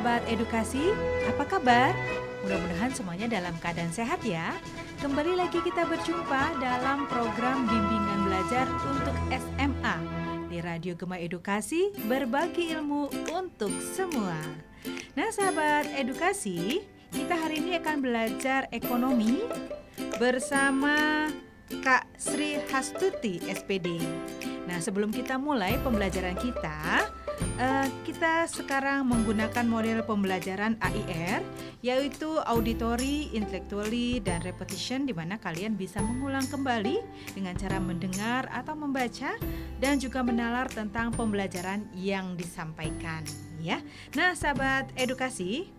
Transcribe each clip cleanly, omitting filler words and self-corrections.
sahabat edukasi, apa kabar? Mudah-mudahan semuanya dalam keadaan sehat ya. Kembali lagi kita berjumpa dalam program bimbingan belajar untuk SMA di Radio Gema Edukasi, berbagi ilmu untuk semua. Nah sahabat edukasi, kita hari ini akan belajar ekonomi bersama Kak Sri Hastuti SPD. Nah sebelum kita mulai pembelajaran kita sekarang menggunakan model pembelajaran AIR, yaitu auditory, intellectually, dan repetition, di mana kalian bisa mengulang kembali dengan cara mendengar atau membaca dan juga menalar tentang pembelajaran yang disampaikan ya. Nah sahabat edukasi,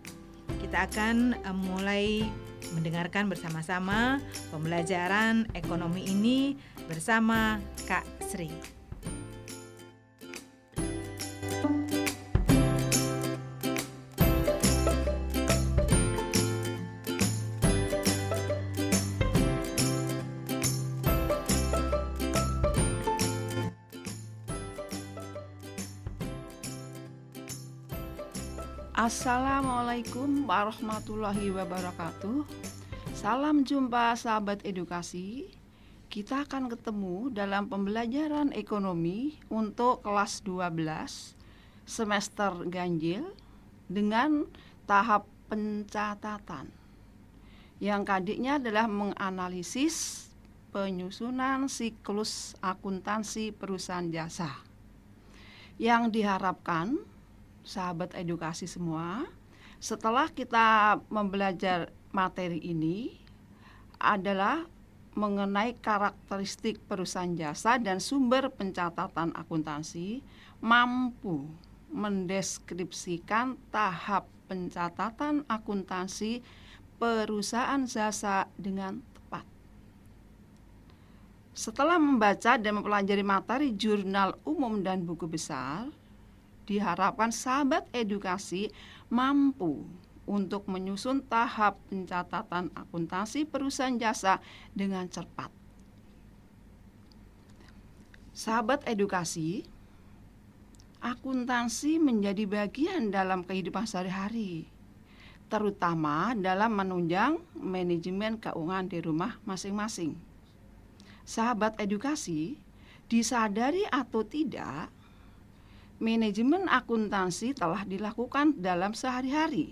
kita akan mulai mendengarkan bersama-sama pembelajaran ekonomi ini bersama Kak Sri. Assalamualaikum warahmatullahi wabarakatuh. Salam jumpa sahabat edukasi. Kita akan ketemu dalam pembelajaran ekonomi untuk kelas 12 semester ganjil dengan tahap pencatatan. Yang kadiknya adalah menganalisis penyusunan siklus akuntansi perusahaan jasa. Yang diharapkan sahabat edukasi semua, setelah kita membelajar materi ini adalah mengenai karakteristik perusahaan jasa dan sumber pencatatan akuntansi, mampu mendeskripsikan tahap pencatatan akuntansi perusahaan jasa dengan tepat. Setelah membaca dan mempelajari materi jurnal umum dan buku besar, diharapkan sahabat edukasi mampu untuk menyusun tahap pencatatan akuntansi perusahaan jasa dengan cepat. Sahabat edukasi, akuntansi menjadi bagian dalam kehidupan sehari-hari, terutama dalam menunjang manajemen keuangan di rumah masing-masing. Sahabat edukasi, disadari atau tidak, manajemen akuntansi telah dilakukan dalam sehari-hari,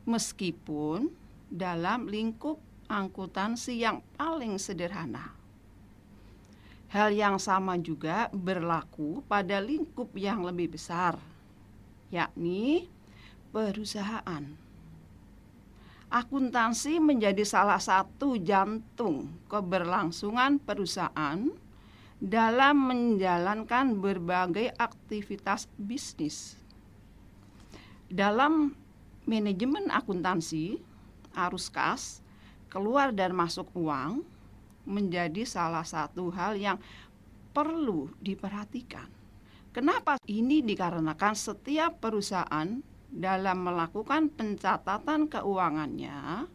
meskipun dalam lingkup akuntansi yang paling sederhana. Hal yang sama juga berlaku pada lingkup yang lebih besar, yakni perusahaan. Akuntansi menjadi salah satu jantung keberlangsungan perusahaan dalam menjalankan berbagai aktivitas bisnis. Dalam manajemen akuntansi, arus kas, keluar dan masuk uang menjadi salah satu hal yang perlu diperhatikan. Kenapa? Ini dikarenakan setiap perusahaan dalam melakukan pencatatan keuangannya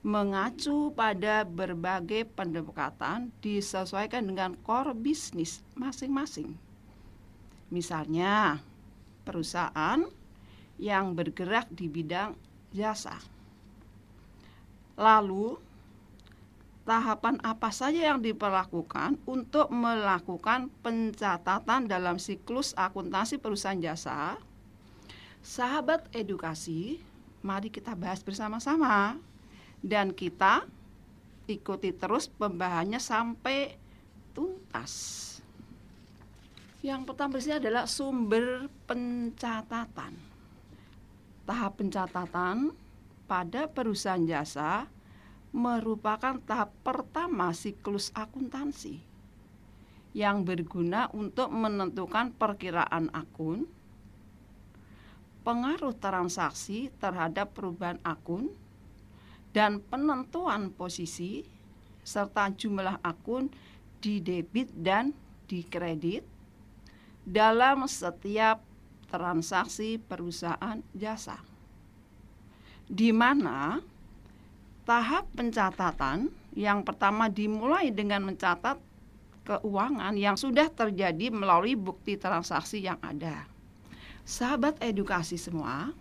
mengacu pada berbagai pendekatan disesuaikan dengan core bisnis masing-masing. Misalnya, perusahaan yang bergerak di bidang jasa. Lalu, tahapan apa saja yang diperlakukan untuk melakukan pencatatan dalam siklus akuntansi perusahaan jasa? Sahabat edukasi, mari kita bahas bersama-sama. Dan kita ikuti terus pembahasannya sampai tuntas. Yang pertama adalah sumber pencatatan. Tahap pencatatan pada perusahaan jasa merupakan tahap pertama siklus akuntansi yang berguna untuk menentukan perkiraan akun, pengaruh transaksi terhadap perubahan akun, dan penentuan posisi serta jumlah akun di debit dan di kredit dalam setiap transaksi perusahaan jasa, di mana tahap pencatatan yang pertama dimulai dengan mencatat keuangan yang sudah terjadi melalui bukti transaksi yang ada. Sahabat edukasi semua,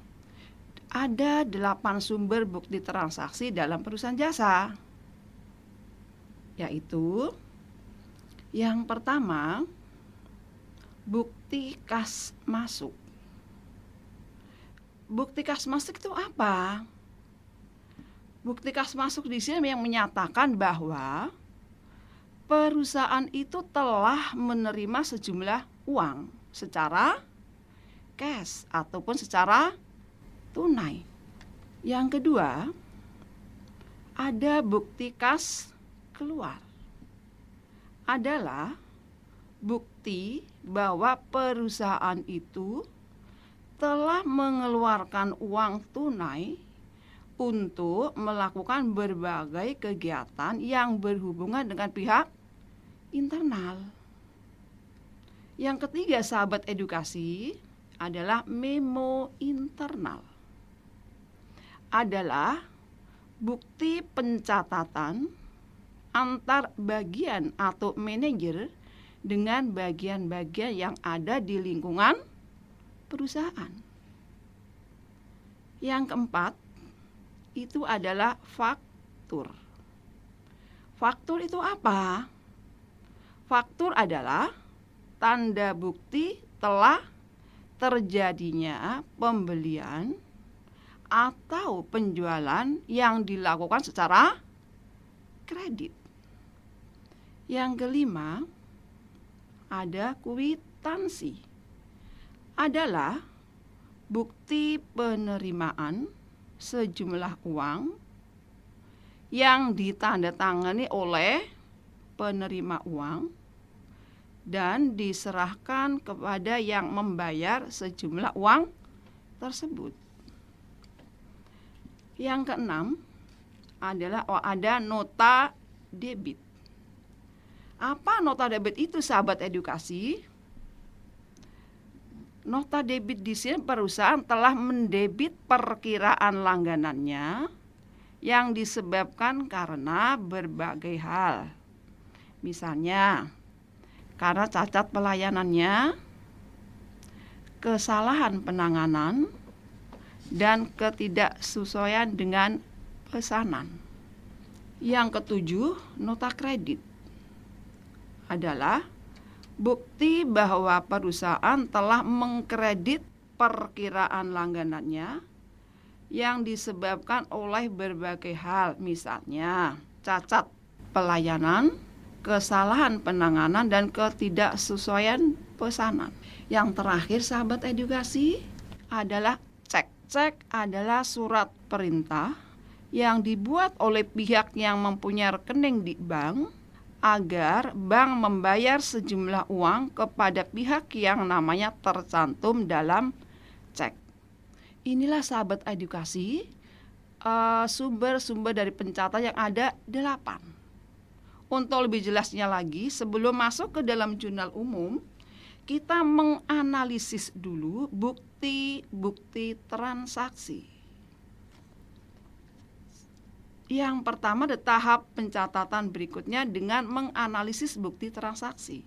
Ada 8 sumber bukti transaksi dalam perusahaan jasa, yaitu yang pertama, bukti kas masuk. Bukti kas masuk itu apa? Bukti kas masuk di sini yang menyatakan bahwa perusahaan itu telah menerima sejumlah uang secara cash ataupun secara tunai. Yang kedua, ada bukti kas keluar. Adalah bukti bahwa perusahaan itu telah mengeluarkan uang tunai untuk melakukan berbagai kegiatan yang berhubungan dengan pihak internal. Yang ketiga, sahabat edukasi, adalah memo internal. Adalah bukti pencatatan antar bagian atau manajer dengan bagian-bagian yang ada di lingkungan perusahaan. Yang keempat, itu adalah faktur. Faktur itu apa? Faktur adalah tanda bukti telah terjadinya pembelian atau penjualan yang dilakukan secara kredit. Yang kelima, ada kwitansi. Adalah bukti penerimaan sejumlah uang yang ditandatangani oleh penerima uang dan diserahkan kepada yang membayar sejumlah uang tersebut. Yang keenam adalah ada nota debit. Apa nota debit itu, sahabat edukasi? Nota debit di sini perusahaan telah mendebit perkiraan langganannya yang disebabkan karena berbagai hal. Misalnya, karena cacat pelayanannya, kesalahan penanganan, dan ketidaksesuaian dengan pesanan. Yang ketujuh, nota kredit adalah bukti bahwa perusahaan telah mengkredit perkiraan langganannya yang disebabkan oleh berbagai hal, misalnya cacat pelayanan, kesalahan penanganan, dan ketidaksesuaian pesanan. Yang terakhir, sahabat edukasi, adalah cek. Cek adalah surat perintah yang dibuat oleh pihak yang mempunyai rekening di bank agar bank membayar sejumlah uang kepada pihak yang namanya tercantum dalam cek. Inilah sahabat edukasi, sumber-sumber dari pencatatan yang ada 8. Untuk lebih jelasnya lagi, sebelum masuk ke dalam jurnal umum, kita menganalisis dulu bukti-bukti transaksi. Yang pertama, ada tahap pencatatan berikutnya dengan menganalisis bukti transaksi.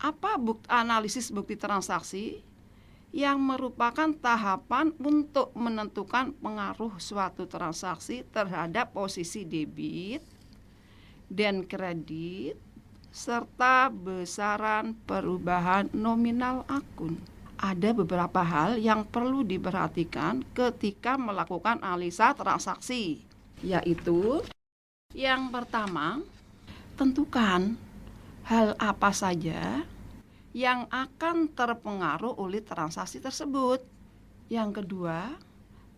Apa analisis bukti transaksi? Yang merupakan tahapan untuk menentukan pengaruh suatu transaksi terhadap posisi debit dan kredit serta besaran perubahan nominal akun. Ada beberapa hal yang perlu diperhatikan ketika melakukan analisa transaksi, yaitu yang pertama, tentukan hal apa saja yang akan terpengaruh oleh transaksi tersebut. Yang kedua,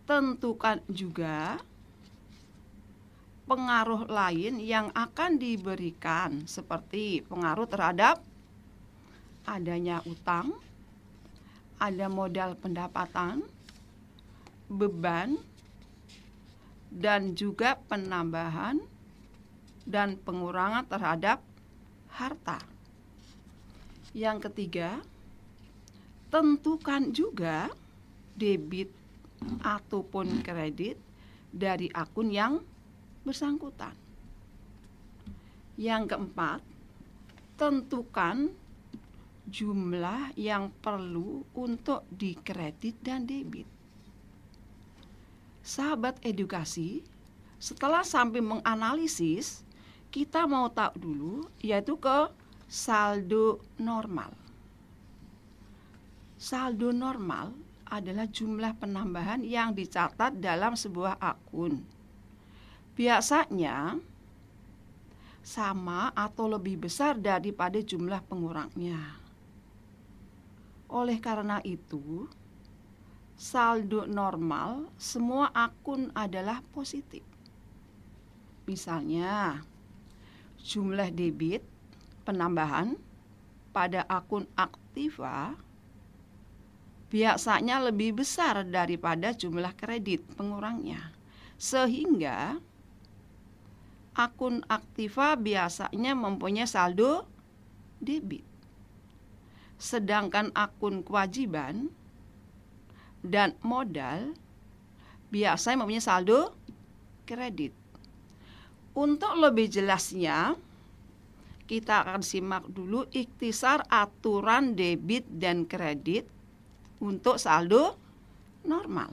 tentukan juga pengaruh lain yang akan diberikan, seperti pengaruh terhadap adanya utang, ada modal pendapatan, beban, dan juga penambahan dan pengurangan terhadap harta. Yang ketiga, tentukan juga debit ataupun kredit dari akun yang bersangkutan. Yang keempat, tentukan jumlah yang perlu untuk dikredit dan debit. Sahabat edukasi, setelah sampai menganalisis, kita mau tahu dulu yaitu ke saldo normal. Saldo normal adalah jumlah penambahan yang dicatat dalam sebuah akun. Biasanya sama atau lebih besar daripada jumlah pengurangnya. Oleh karena itu, saldo normal semua akun adalah positif. Misalnya, jumlah debit penambahan pada akun aktiva biasanya lebih besar daripada jumlah kredit pengurangnya. Sehingga akun aktiva biasanya mempunyai saldo debit. Sedangkan akun kewajiban dan modal biasanya mempunyai saldo kredit. Untuk lebih jelasnya, kita akan simak dulu ikhtisar aturan debit dan kredit untuk saldo normal.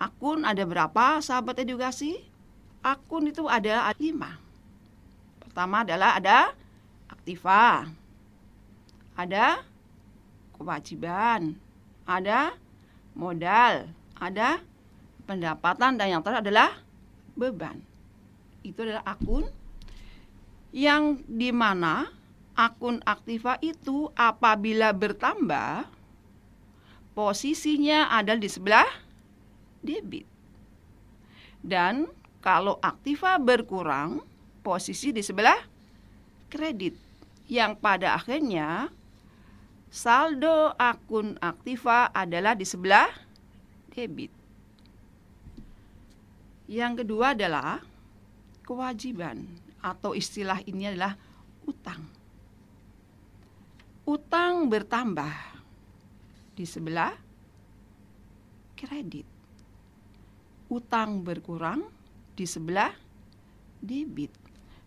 Akun ada berapa, sahabat edukasi? Akun itu ada 5. Pertama adalah ada aktiva, ada kewajiban, ada modal, ada pendapatan, dan yang terakhir adalah beban. Itu adalah akun yang dimana akun aktiva itu apabila bertambah, posisinya adalah di sebelah debit. Dan kalau aktiva berkurang, posisi di sebelah kredit. Yang pada akhirnya saldo akun aktiva adalah di sebelah debit. Yang kedua adalah kewajiban, atau istilah ini adalah utang. Utang bertambah di sebelah kredit. Utang berkurang di sebelah debit.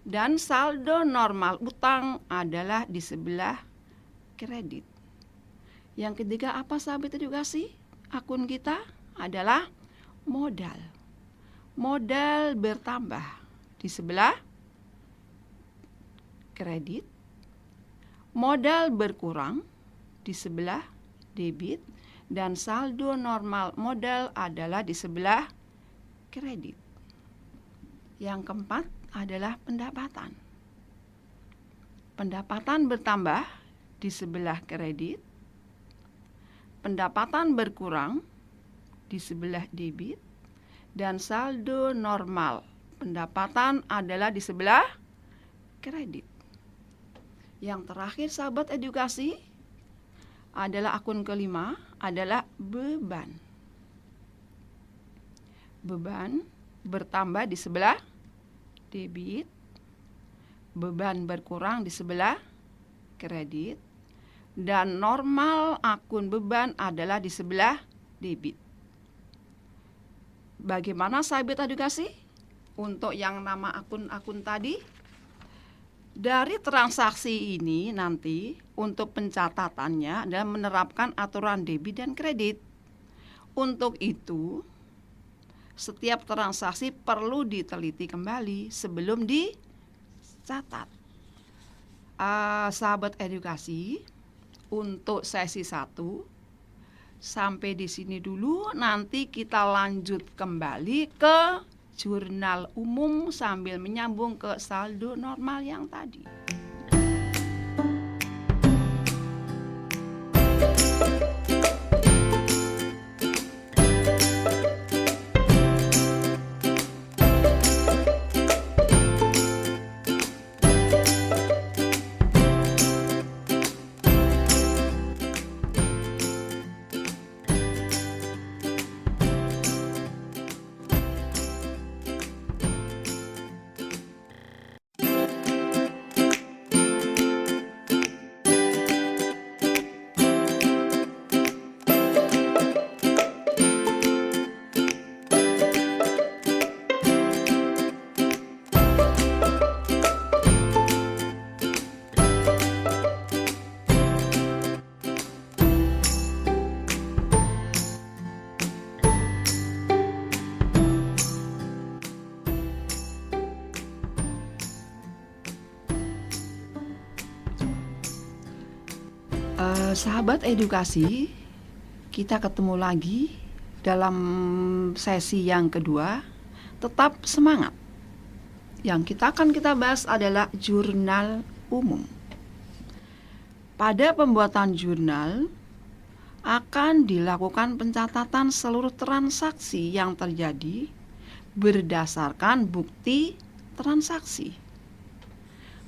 Dan saldo normal utang adalah di sebelah kredit. Yang ketiga apa, sahabat edukasi? Akun kita adalah modal. Modal bertambah di sebelah kredit. Modal berkurang di sebelah debit. Dan saldo normal modal adalah di sebelah kredit. Yang keempat adalah pendapatan. Pendapatan bertambah di sebelah kredit. Pendapatan berkurang di sebelah debit. Dan saldo normal pendapatan adalah di sebelah kredit. Yang terakhir, sahabat edukasi, adalah akun kelima, adalah beban. Beban bertambah di sebelah debit, beban berkurang di sebelah kredit, dan normal akun beban adalah di sebelah debit. Bagaimana, sahabat edukasi? Untuk yang nama akun-akun tadi, dari transaksi ini nanti untuk pencatatannya adalah menerapkan aturan debit dan kredit. Untuk itu, setiap transaksi perlu diteliti kembali sebelum dicatat. Sahabat edukasi, untuk sesi 1 sampai di sini dulu. Nanti kita lanjut kembali ke jurnal umum sambil menyambung ke saldo normal yang tadi. Sahabat edukasi, kita ketemu lagi dalam sesi yang kedua. Tetap semangat. Yang kita bahas adalah jurnal umum. Pada pembuatan jurnal akan dilakukan pencatatan seluruh transaksi yang terjadi berdasarkan bukti transaksi.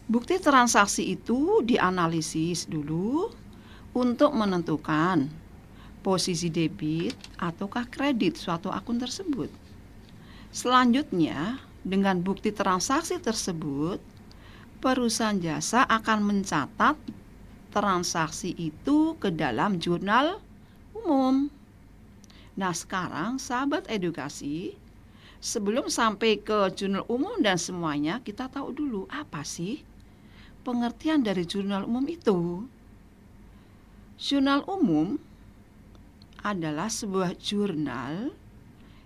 Bukti transaksi itu dianalisis dulu untuk menentukan posisi debit ataukah kredit suatu akun tersebut. Selanjutnya, dengan bukti transaksi tersebut, perusahaan jasa akan mencatat transaksi itu ke dalam jurnal umum. Nah, sekarang sahabat edukasi, sebelum sampai ke jurnal umum dan semuanya, kita tahu dulu apa sih pengertian dari jurnal umum itu. Jurnal umum adalah sebuah jurnal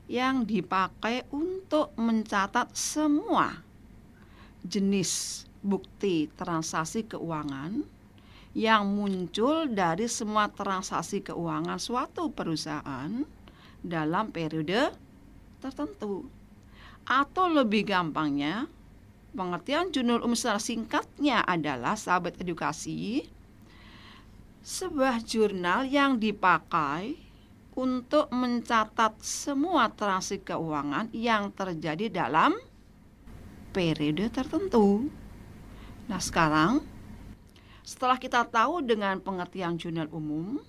yang dipakai untuk mencatat semua jenis bukti transaksi keuangan yang muncul dari semua transaksi keuangan suatu perusahaan dalam periode tertentu. Atau lebih gampangnya, pengertian jurnal umum secara singkatnya adalah, sahabat edukasi, sebuah jurnal yang dipakai untuk mencatat semua transaksi keuangan yang terjadi dalam periode tertentu. Nah, sekarang setelah kita tahu dengan pengertian jurnal umum,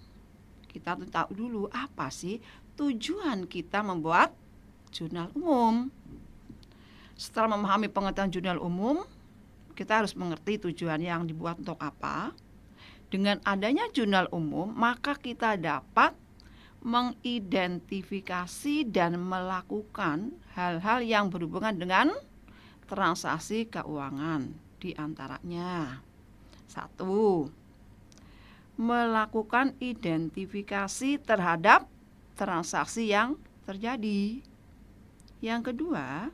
kita tahu dulu apa sih tujuan kita membuat jurnal umum. Setelah memahami pengertian jurnal umum, kita harus mengerti tujuan yang dibuat untuk apa. Dengan adanya jurnal umum, maka kita dapat mengidentifikasi dan melakukan hal-hal yang berhubungan dengan transaksi keuangan. Di antaranya, 1. Melakukan identifikasi terhadap transaksi yang terjadi. Yang kedua,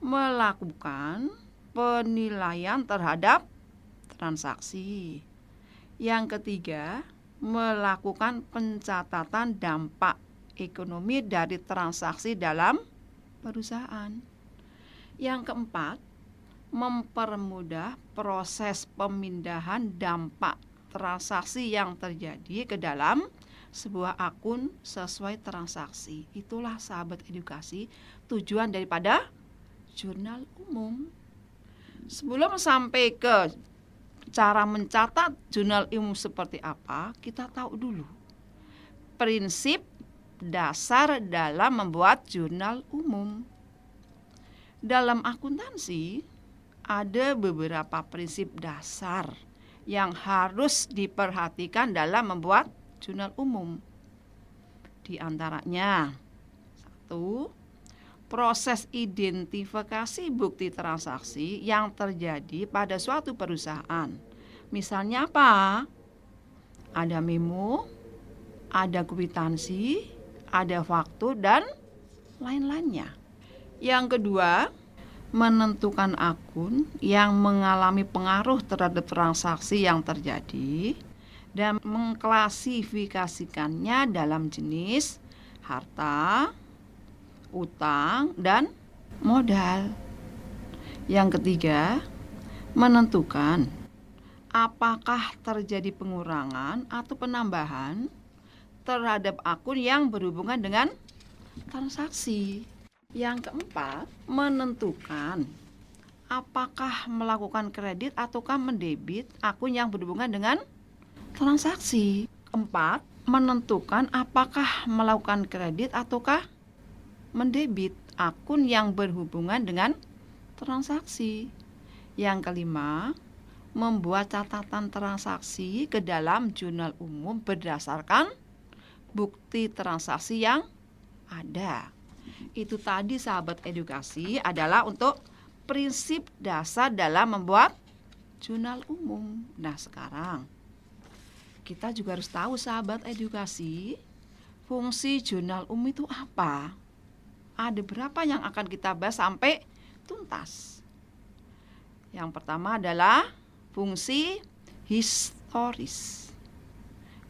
melakukan penilaian terhadap transaksi. Yang ketiga, melakukan pencatatan dampak ekonomi dari transaksi dalam perusahaan. Yang keempat, mempermudah proses pemindahan dampak transaksi yang terjadi ke dalam sebuah akun sesuai transaksi. Itulah sahabat edukasi tujuan daripada jurnal umum. Sebelum sampai ke cara mencatat jurnal umum seperti apa, kita tahu dulu prinsip dasar dalam membuat jurnal umum. Dalam akuntansi, ada beberapa prinsip dasar yang harus diperhatikan dalam membuat jurnal umum. Di antaranya, 1. Proses identifikasi bukti transaksi yang terjadi pada suatu perusahaan. Misalnya apa? Ada memo, ada kwitansi, ada faktur, dan lain-lainnya. Yang kedua, menentukan akun yang mengalami pengaruh terhadap transaksi yang terjadi dan mengklasifikasikannya dalam jenis harta, utang, dan modal. Yang ketiga, menentukan apakah terjadi pengurangan atau penambahan terhadap akun yang berhubungan dengan transaksi. Yang keempat, menentukan apakah melakukan kredit ataukah mendebit akun yang berhubungan dengan transaksi. Keempat, menentukan apakah melakukan kredit ataukah mendebit akun yang berhubungan dengan transaksi. Yang kelima, membuat catatan transaksi ke dalam jurnal umum berdasarkan bukti transaksi yang ada. Itu tadi sahabat edukasi adalah untuk prinsip dasar dalam membuat jurnal umum. Nah, sekarang kita juga harus tahu sahabat edukasi, fungsi jurnal umum itu apa? Ada berapa yang akan kita bahas sampai tuntas. Yang pertama adalah fungsi historis.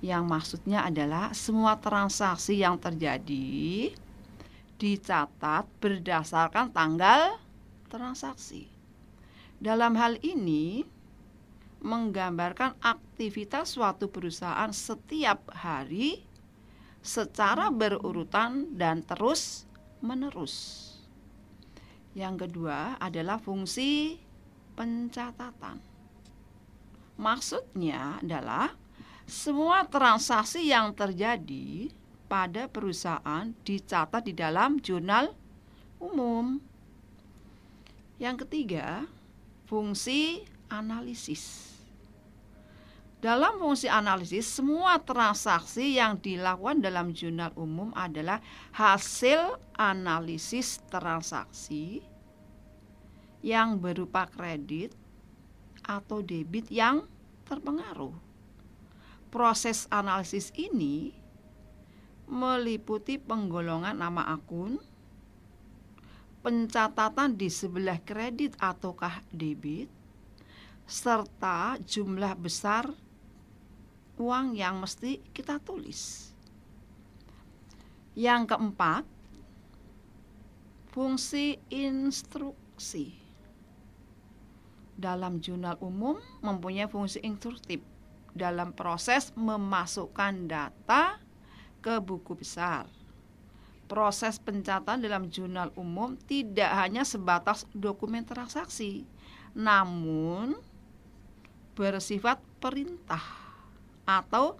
Yang maksudnya adalah semua transaksi yang terjadi dicatat berdasarkan tanggal transaksi. Dalam hal ini menggambarkan aktivitas suatu perusahaan setiap hari secara berurutan dan terus menerus. Yang kedua adalah fungsi pencatatan. Maksudnya adalah semua transaksi yang terjadi pada perusahaan dicatat di dalam jurnal umum. Yang ketiga, fungsi analisis. Dalam fungsi analisis, semua transaksi yang dilakukan dalam jurnal umum adalah hasil analisis transaksi yang berupa kredit atau debit yang terpengaruh. Proses analisis ini meliputi penggolongan nama akun, pencatatan di sebelah kredit ataukah debit, serta jumlah besar uang yang mesti kita tulis. Yang keempat, fungsi instruksi. Dalam jurnal umum mempunyai fungsi instruktif dalam proses memasukkan data ke buku besar. Proses pencatatan dalam jurnal umum tidak hanya sebatas dokumen transaksi, namun bersifat perintah atau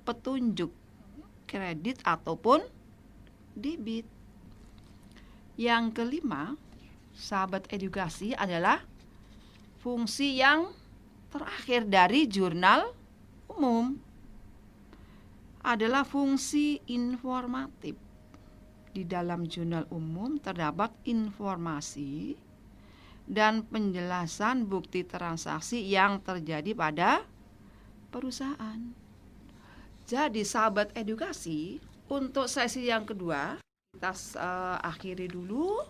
petunjuk kredit ataupun debit. Yang kelima, sahabat edukasi, adalah fungsi yang terakhir dari jurnal umum adalah fungsi informatif. Di dalam jurnal umum terdapat informasi dan penjelasan bukti transaksi yang terjadi pada perusahaan. Jadi sahabat edukasi, untuk sesi yang kedua kita akhiri dulu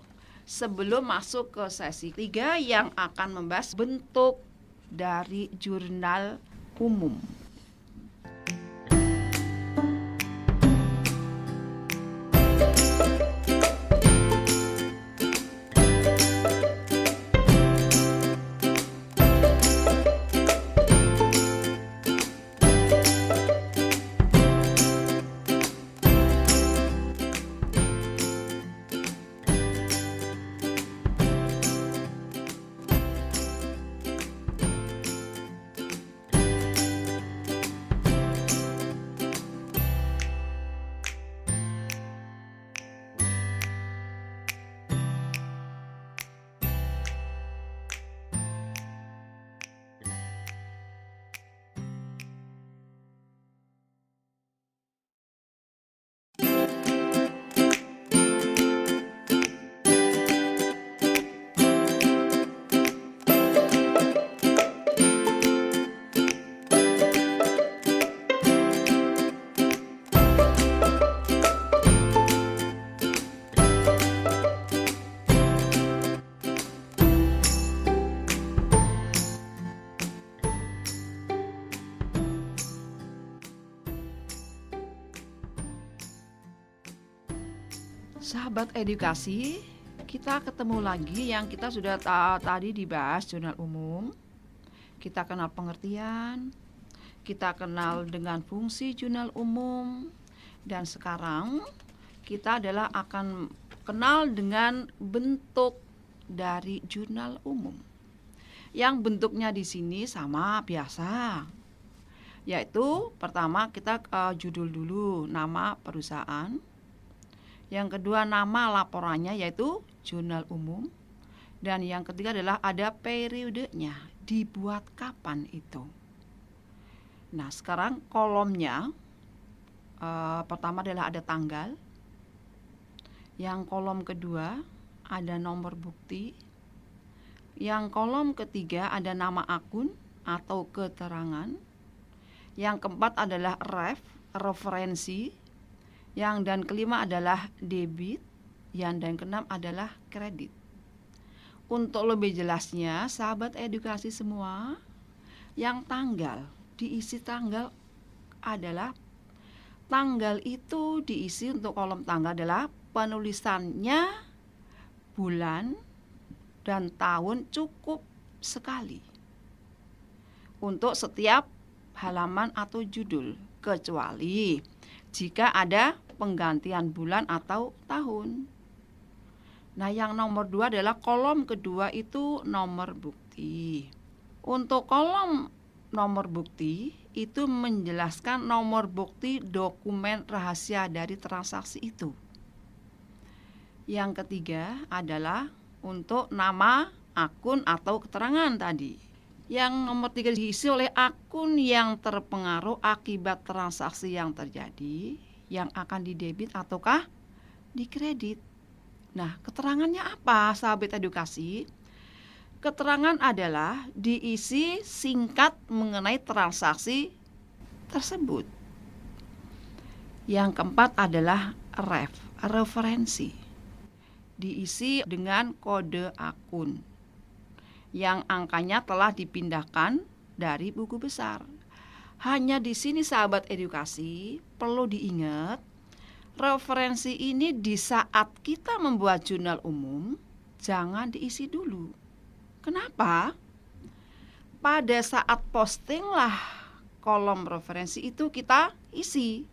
sebelum masuk ke sesi 3 yang akan membahas bentuk dari jurnal umum. Sahabat edukasi, kita ketemu lagi yang kita sudah tadi dibahas jurnal umum. Kita kenal pengertian, kita kenal dengan fungsi jurnal umum, dan sekarang kita adalah akan kenal dengan bentuk dari jurnal umum. Yang bentuknya di sini sama biasa, yaitu pertama kita judul dulu, nama perusahaan. Yang kedua nama laporannya yaitu jurnal umum. Dan yang ketiga adalah ada periodenya, dibuat kapan itu. Nah sekarang kolomnya pertama adalah ada tanggal. Yang kolom kedua ada nomor bukti. Yang kolom ketiga ada nama akun atau keterangan. Yang keempat adalah referensi. Yang dan kelima adalah debit. Yang dan keenam adalah kredit. Untuk lebih jelasnya, sahabat edukasi semua, yang tanggal diisi tanggal adalah tanggal itu diisi, untuk kolom tanggal adalah penulisannya bulan dan tahun cukup sekali untuk setiap halaman atau judul, kecuali jika ada penggantian bulan atau tahun. Nah, yang nomor 2 adalah kolom kedua itu nomor bukti. Untuk kolom nomor bukti itu menjelaskan nomor bukti dokumen rahasia dari transaksi itu. Yang ketiga adalah untuk nama akun atau keterangan tadi. Yang nomor 3 diisi oleh akun yang terpengaruh akibat transaksi yang terjadi, yang akan didebit ataukah dikredit. Nah, keterangannya apa, sahabat edukasi? Keterangan adalah diisi singkat mengenai transaksi tersebut. Yang keempat adalah referensi. Diisi dengan kode akun yang angkanya telah dipindahkan dari buku besar. Hanya di sini sahabat edukasi perlu diingat, referensi ini di saat kita membuat jurnal umum jangan diisi dulu. Kenapa? Pada saat postinglah kolom referensi itu kita isi.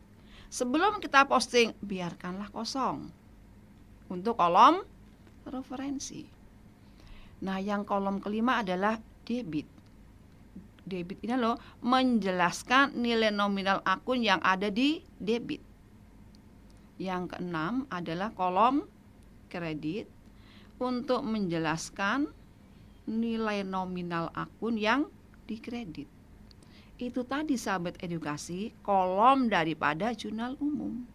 Sebelum kita posting, biarkanlah kosong untuk kolom referensi. Nah, yang kolom kelima adalah debit. Debit ini menjelaskan nilai nominal akun yang ada di debit. Yang keenam adalah kolom kredit untuk menjelaskan nilai nominal akun yang dikredit. Itu tadi sahabat edukasi, kolom daripada jurnal umum.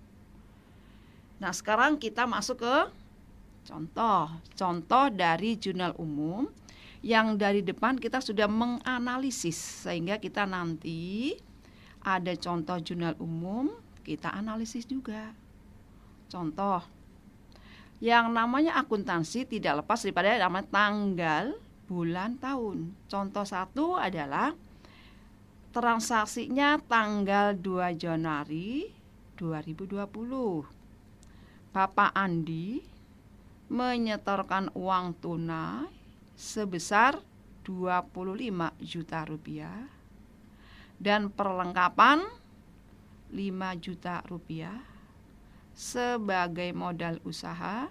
Nah, sekarang kita masuk ke contoh dari jurnal umum yang dari depan kita sudah menganalisis, sehingga kita nanti ada contoh jurnal umum, kita analisis juga. Contoh, yang namanya akuntansi tidak lepas daripada nama tanggal, bulan, tahun. Contoh 1 adalah transaksinya tanggal 2 Januari 2020. Bapak Andi menyetorkan uang tunai sebesar 25 juta rupiah dan perlengkapan 5 juta rupiah sebagai modal usaha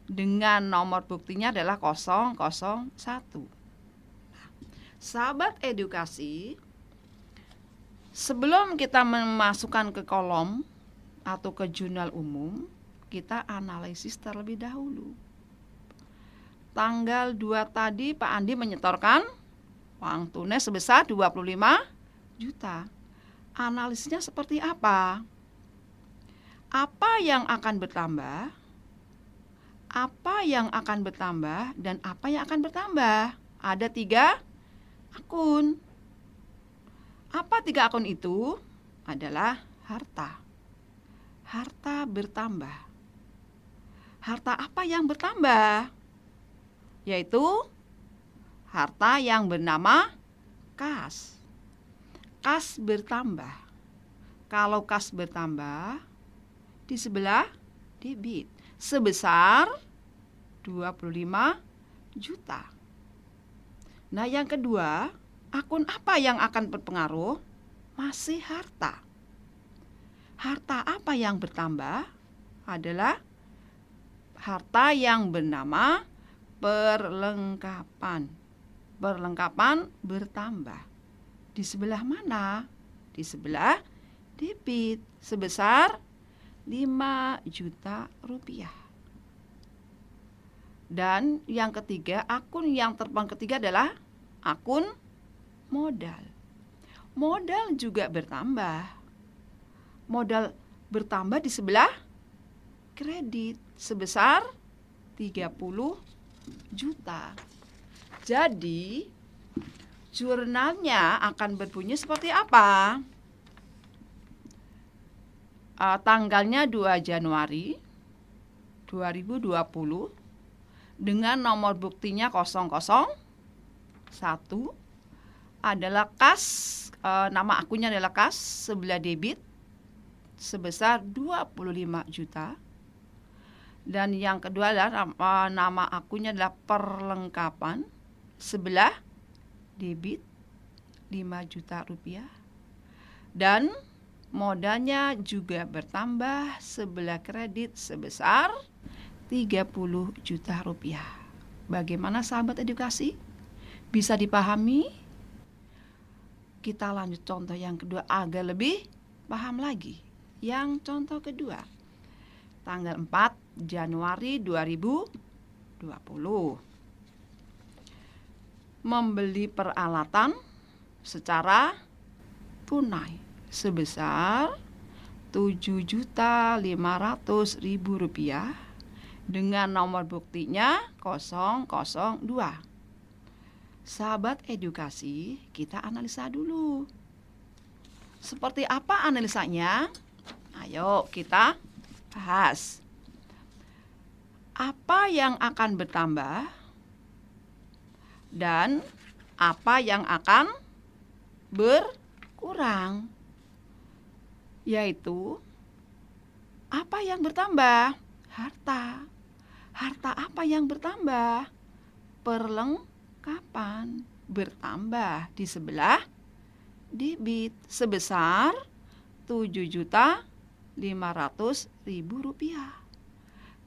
dengan nomor buktinya adalah 001. Sahabat edukasi, sebelum kita memasukkan ke kolom atau ke jurnal umum, kita analisis terlebih dahulu. Tanggal 2 tadi Pak Andi menyetorkan uang tunai sebesar 25 juta. Analisisnya seperti apa? Apa yang akan bertambah? Apa yang akan bertambah dan apa yang akan bertambah? Ada 3 akun. Apa 3 akun itu? Adalah harta. Harta bertambah. Harta apa yang bertambah? Yaitu harta yang bernama kas. Kas bertambah. Kalau kas bertambah, di sebelah debit sebesar 25 juta. Nah, yang kedua, akun apa yang akan berpengaruh? Masih harta. Harta apa yang bertambah? Adalah harta yang bernama perlengkapan. Perlengkapan bertambah. Di sebelah mana? Di sebelah debit sebesar 5 juta rupiah. Dan yang ketiga, akun yang terbang ketiga adalah akun modal. Modal juga bertambah. Modal bertambah di sebelah kredit sebesar 30 juta. Jadi jurnalnya akan berbunyi seperti apa? Tanggalnya 2 Januari 2020 dengan nomor buktinya 001, adalah kas, nama akunnya adalah kas sebelah debit sebesar 25 juta. Dan yang kedua adalah nama akunnya adalah perlengkapan sebelah debit 5 juta rupiah. Dan modalnya juga bertambah sebelah kredit sebesar 30 juta rupiah. Bagaimana sahabat edukasi? Bisa dipahami? Kita lanjut contoh yang kedua agar lebih paham lagi. Yang contoh kedua, tanggal 4 Januari 2020. Membeli peralatan secara tunai sebesar Rp7.500.000 dengan nomor buktinya 002. Sahabat edukasi, kita analisa dulu. Seperti apa analisanya? Ayo kita bahas. Apa yang akan bertambah dan apa yang akan berkurang? Yaitu apa yang bertambah? Harta. Harta apa yang bertambah? Perlengkapan bertambah di sebelah debit sebesar Rp7.500.000.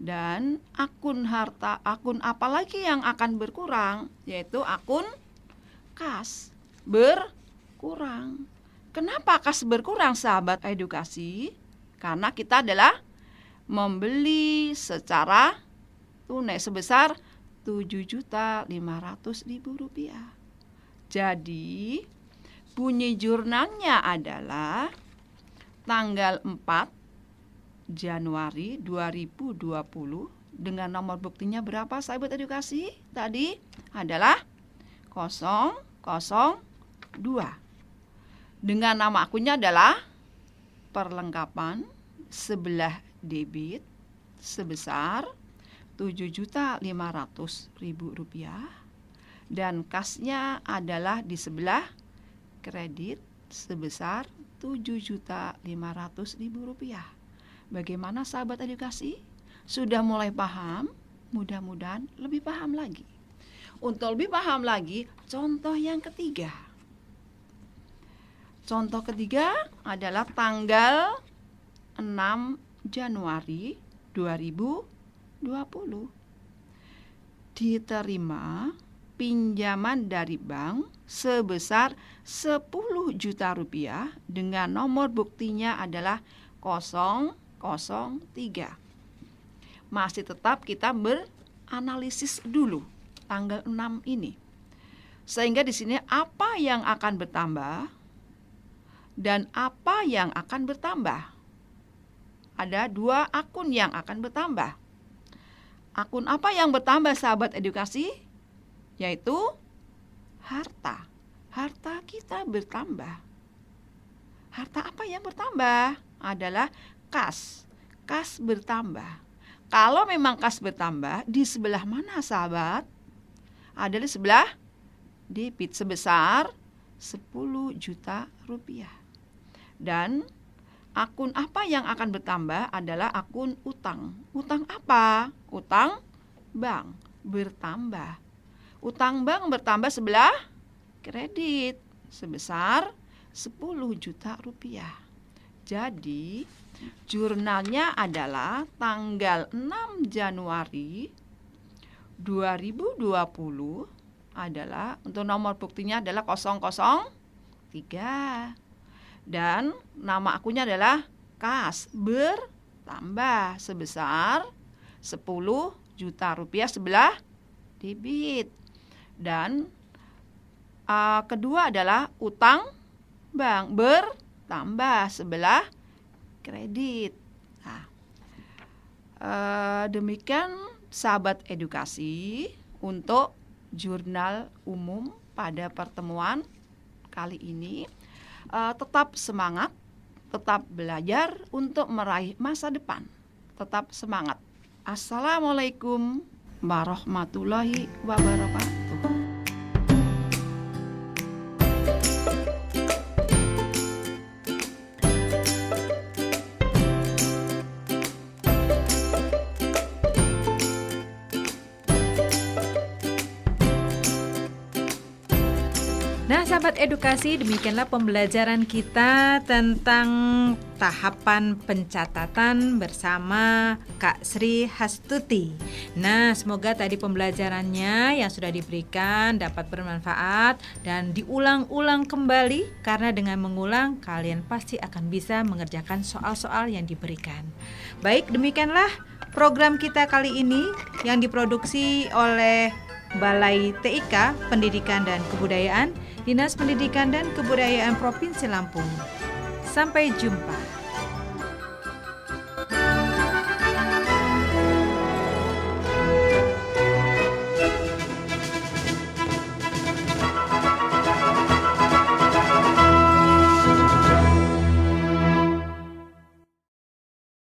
Dan akun apa lagi yang akan berkurang? Yaitu akun kas berkurang. Kenapa kas berkurang sahabat edukasi? Karena kita adalah membeli secara tunai sebesar Rp7.500.000. Jadi bunyi jurnalnya adalah tanggal 4 Januari 2020 dengan nomor buktinya berapa sahabat edukasi? Tadi adalah 002. Dengan nama akunnya adalah perlengkapan sebelah debit sebesar Rp7.500.000 dan kasnya adalah di sebelah kredit sebesar Rp7.500.000. Bagaimana sahabat edukasi? Sudah mulai paham? Mudah-mudahan lebih paham lagi. Untuk lebih paham lagi, contoh yang ketiga. Contoh ketiga adalah tanggal 6 Januari 2020. Diterima pinjaman dari bank sebesar Rp10 juta dengan nomor buktinya adalah 003. Masih tetap kita beranalisis dulu tanggal 6 ini. Sehingga di sini apa yang akan bertambah dan apa yang akan bertambah? Ada dua akun yang akan bertambah. Akun apa yang bertambah sahabat edukasi? Yaitu harta. Harta kita bertambah. Harta apa yang bertambah? Adalah kas. Kas bertambah. Kalau memang kas bertambah, di sebelah mana sahabat? Ada di sebelah debit sebesar Rp10 juta. Dan akun apa yang akan bertambah adalah akun utang. Utang apa? Utang bank bertambah. Utang bank bertambah sebelah kredit sebesar Rp10 juta. Jadi jurnalnya adalah tanggal 6 Januari 2020 adalah untuk nomor buktinya adalah 003. Dan nama akunnya adalah kas bertambah sebesar Rp10 juta sebelah debit. Dan kedua adalah utang bank bertambah sebelah kredit. Nah, demikian sahabat edukasi untuk jurnal umum pada pertemuan kali ini. Tetap semangat, tetap belajar untuk meraih masa depan. Tetap semangat. Assalamualaikum warahmatullahi wabarakatuh. Nah, sahabat edukasi, demikianlah pembelajaran kita tentang tahapan pencatatan bersama Kak Sri Hastuti. Nah, semoga tadi pembelajarannya yang sudah diberikan dapat bermanfaat dan diulang-ulang kembali, karena dengan mengulang kalian pasti akan bisa mengerjakan soal-soal yang diberikan. Baik, demikianlah program kita kali ini yang diproduksi oleh Balai TIK Pendidikan dan Kebudayaan, Dinas Pendidikan dan Kebudayaan Provinsi Lampung. Sampai jumpa.